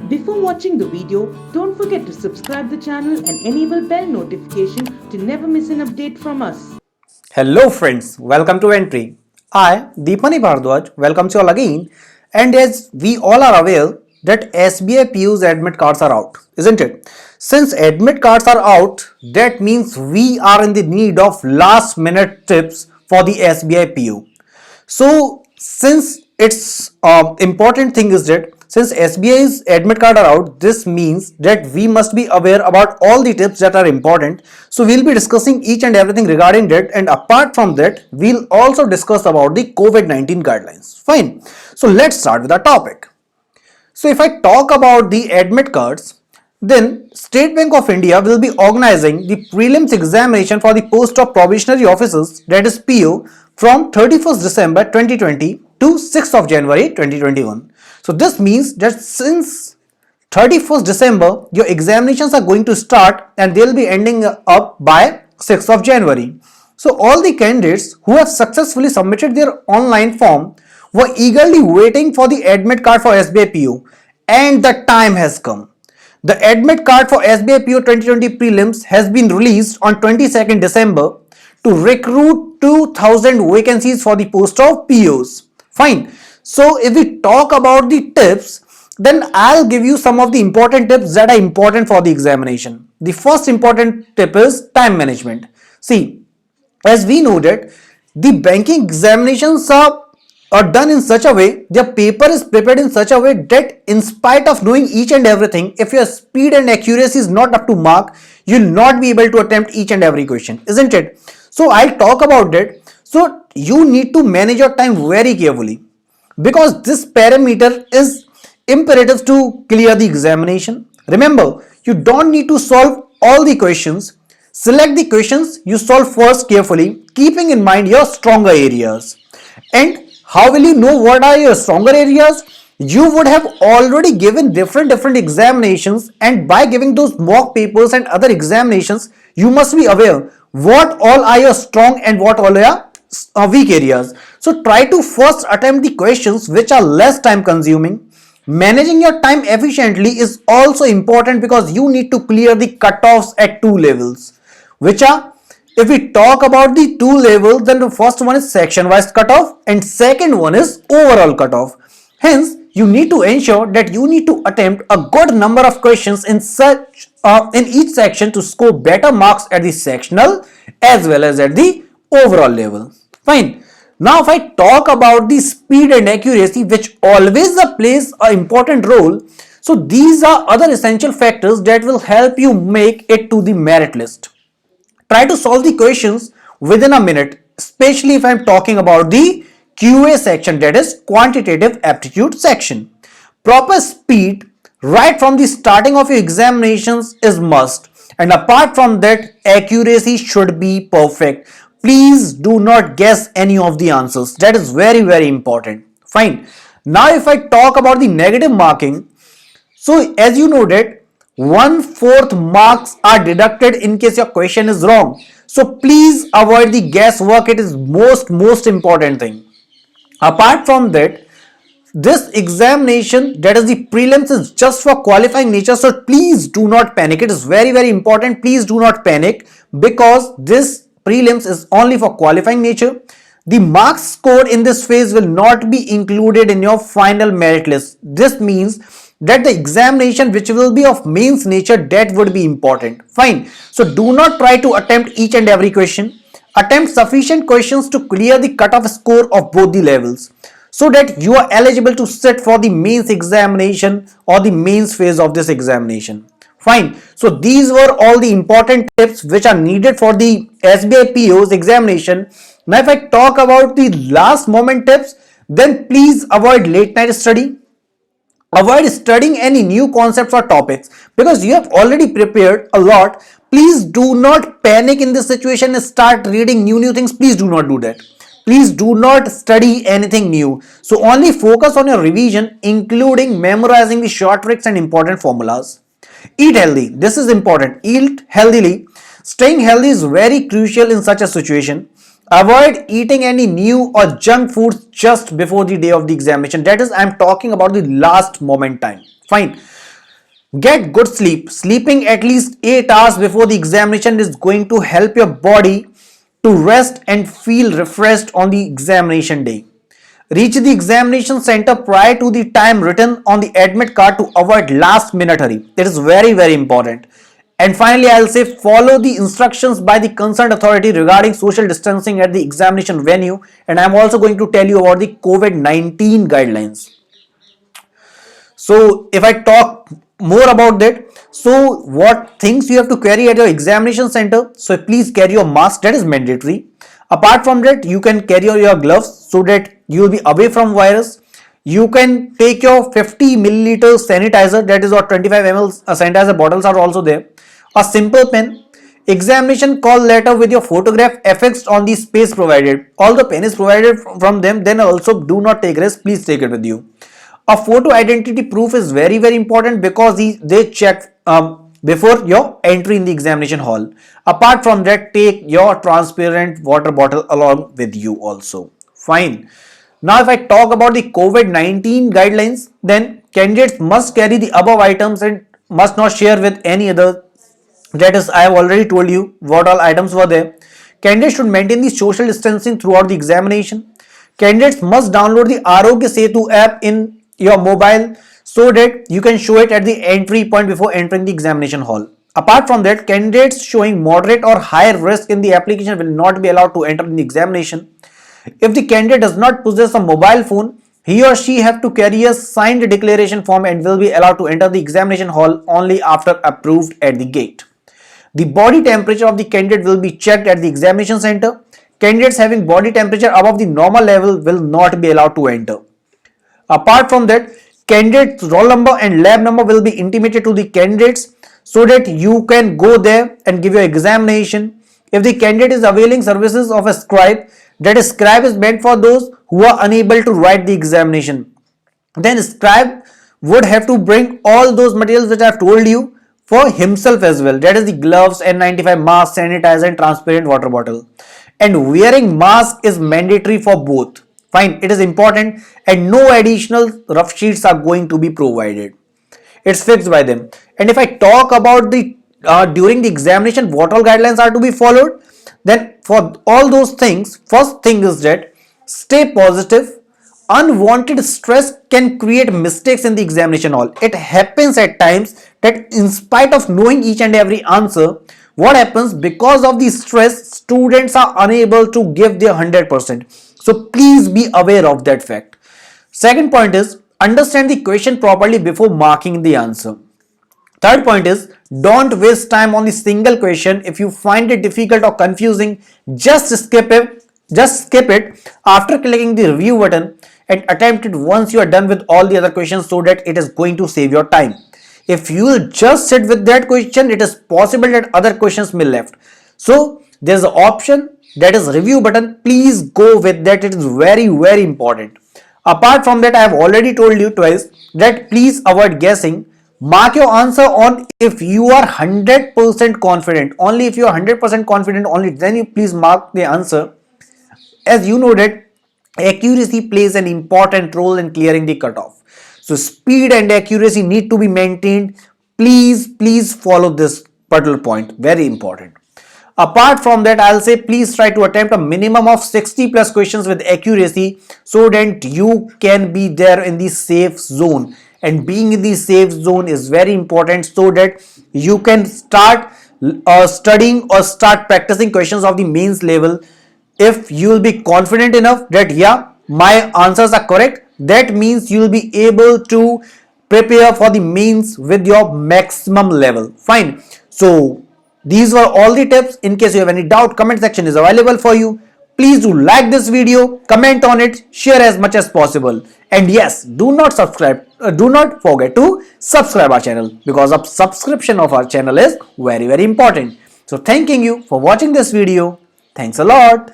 Before watching the video, don't forget to subscribe the channel and enable bell notification to never miss an update from us. Hello friends, welcome to Entry. I, Deepani Bhardwaj, welcomes you all again. And as we all are aware that SBI PU's admit cards are out, isn't it? Since admit cards are out, that means we are in the need of last minute tips for the SBI PU. So since it's important thing is that since SBI's admit card are out, this means that we must be aware about all the tips that are important. So we'll be discussing each and everything regarding that, and apart from that, we'll also discuss about the COVID-19 guidelines. Fine. So let's start with our topic. So if I talk about the admit cards, then State Bank of India will be organizing the prelims examination for the post of probationary officers, that is PO, from 31st December 2020 to 6th of January 2021. So this means that since 31st December, your examinations are going to start and they'll be ending up by 6th of January. So all the candidates who have successfully submitted their online form were eagerly waiting for the admit card for SBI PU, and the time has come. The admit card for SBI PO 2020 prelims has been released on 22nd December to recruit 2000 vacancies for the post of POs. Fine. So if we talk about the tips, then I'll give you some of the important tips that are important for the examination. The first important tip is time management. See, as we know that the banking examinations are done in such a way, their paper is prepared in such a way that in spite of knowing each and everything, if your speed and accuracy is not up to mark, you'll not be able to attempt each and every question, isn't it? So I'll talk about that. So you need to manage your time very carefully, because this parameter is imperative to clear the examination. Remember, you don't need to solve all the questions. Select the questions you solve first carefully, keeping in mind your stronger areas. And how will you know what are your stronger areas? You would have already given different examinations, and by giving those mock papers and other examinations, you must be aware what all are your strong and what all are weak areas. So try to first attempt the questions which are less time consuming. Managing your time efficiently is also important because you need to clear the cutoffs at two levels, which are, if we talk about the two levels, then the first one is section wise cutoff and second one is overall cutoff. Hence, you need to ensure that you need to attempt a good number of questions in each section to score better marks at the sectional as well as at the overall level. Fine. Now if I talk about the speed and accuracy, which always plays an important role, so these are other essential factors that will help you make it to the merit list. Try to solve the questions within a minute, especially if I am talking about the QA section, that is quantitative aptitude section. Proper speed right from the starting of your examinations is must, and apart from that, accuracy should be perfect. Please do not guess any of the answers. That is very important. Fine. Now if I talk about the negative marking, so as you know that 1/4 marks are deducted in case your question is wrong. So please avoid the guesswork. It is most important thing. Apart from that, this examination, that is the prelims, is just for qualifying nature. So please do not panic. It is very important. Please do not panic, because this prelims is only for qualifying nature. The marks scored in this phase will not be included in your final merit list. This means that the examination which will be of mains nature, that would be important. Fine. So do not try to attempt each and every question. Attempt sufficient questions to clear the cutoff score of both the levels, so that you are eligible to sit for the mains examination or the mains phase of this examination. Fine. So these were all the important tips which are needed for the SBI PO's examination. Now if I talk about the last moment tips, then please avoid late night study. Avoid studying any new concepts or topics because you have already prepared a lot. Please do not panic in this situation and start reading new things. Please do not do that. Please do not study anything new. So only focus on your revision, including memorizing the short tricks and important formulas. Eat healthy. This is important. Eat healthily. Staying healthy is very crucial in such a situation. Avoid eating any new or junk foods just before the day of the examination. That is, I am talking about the last moment time. Fine. Get good sleep. Sleeping at least 8 hours before the examination is going to help your body to rest and feel refreshed on the examination day. Reach the examination center prior to the time written on the admit card to avoid last minute hurry. It is very important. And finally, I'll say follow the instructions by the concerned authority regarding social distancing at the examination venue. And I'm also going to tell you about the COVID-19 guidelines. So if I talk more about that, so what things you have to carry at your examination center? So please carry your mask, that is mandatory. Apart from that, you can carry your gloves so that you will be away from virus. You can take your 50 milliliter sanitizer, that is or 25 ml sanitizer bottles are also there. A simple pen, examination call letter with your photograph affixed on the space provided. Although pen is provided from them, then also do not take risk, please take it with you. A photo identity proof is very important because they check before your entry in the examination hall. Apart from that, take your transparent water bottle along with you also. Fine. Now if I talk about the COVID-19 guidelines, then candidates must carry the above items and must not share with any other. That is, I have already told you what all items were there. Candidates should maintain the social distancing throughout the examination. Candidates must download the Arogya Setu app in your mobile so that you can show it at the entry point before entering the examination hall. Apart from that, candidates showing moderate or higher risk in the application will not be allowed to enter in the examination. If the candidate does not possess a mobile phone, he or she have to carry a signed declaration form and will be allowed to enter the examination hall only after approved at the gate. The body temperature of the candidate will be checked at the examination center. Candidates having body temperature above the normal level will not be allowed to enter. Apart from that, candidate's roll number and lab number will be intimated to the candidates so that you can go there and give your examination. If the candidate is availing services of a scribe, that is, scribe is meant for those who are unable to write the examination. Then scribe would have to bring all those materials which I have told you for himself as well. That is the gloves, N95 mask, sanitizer and transparent water bottle. And wearing mask is mandatory for both. Fine, it is important and no additional rough sheets are going to be provided. It's fixed by them. And if I talk about the during the examination what all guidelines are to be followed, then for all those things, first thing is that stay positive. Unwanted stress can create mistakes in the examination hall. It happens at times that in spite of knowing each and every answer, what happens because of the stress, students are unable to give their 100%. So please be aware of that fact. Second point is understand the question properly before marking the answer. Third point is don't waste time on the single question. If you find it difficult or confusing, just skip it. Just skip it after clicking the review button and attempt it once you are done with all the other questions so that it is going to save your time. If you will just sit with that question, it is possible that other questions may left. So there is an option that is review button. Please go with that. It is very important. Apart from that, I have already told you twice that please avoid guessing. Mark your answer on if you are 100% confident. Only if you are 100% confident, only then you please mark the answer. As you know that accuracy plays an important role in clearing the cutoff. So speed and accuracy need to be maintained. Please follow this particular point. Very important. Apart from that, I'll say please try to attempt a minimum of 60 plus questions with accuracy so that you can be there in the safe zone. And being in the safe zone is very important so that you can start studying or start practicing questions of the mains level. If you will be confident enough that yeah, my answers are correct, that means you will be able to prepare for the mains with your maximum level. Fine. So these were all the tips. In case you have any doubt, comment section is available for you. Please do like this video, comment on it, share as much as possible. And yes, do not forget to subscribe our channel because a subscription of our channel is very important. So thanking you for watching this video. Thanks a lot.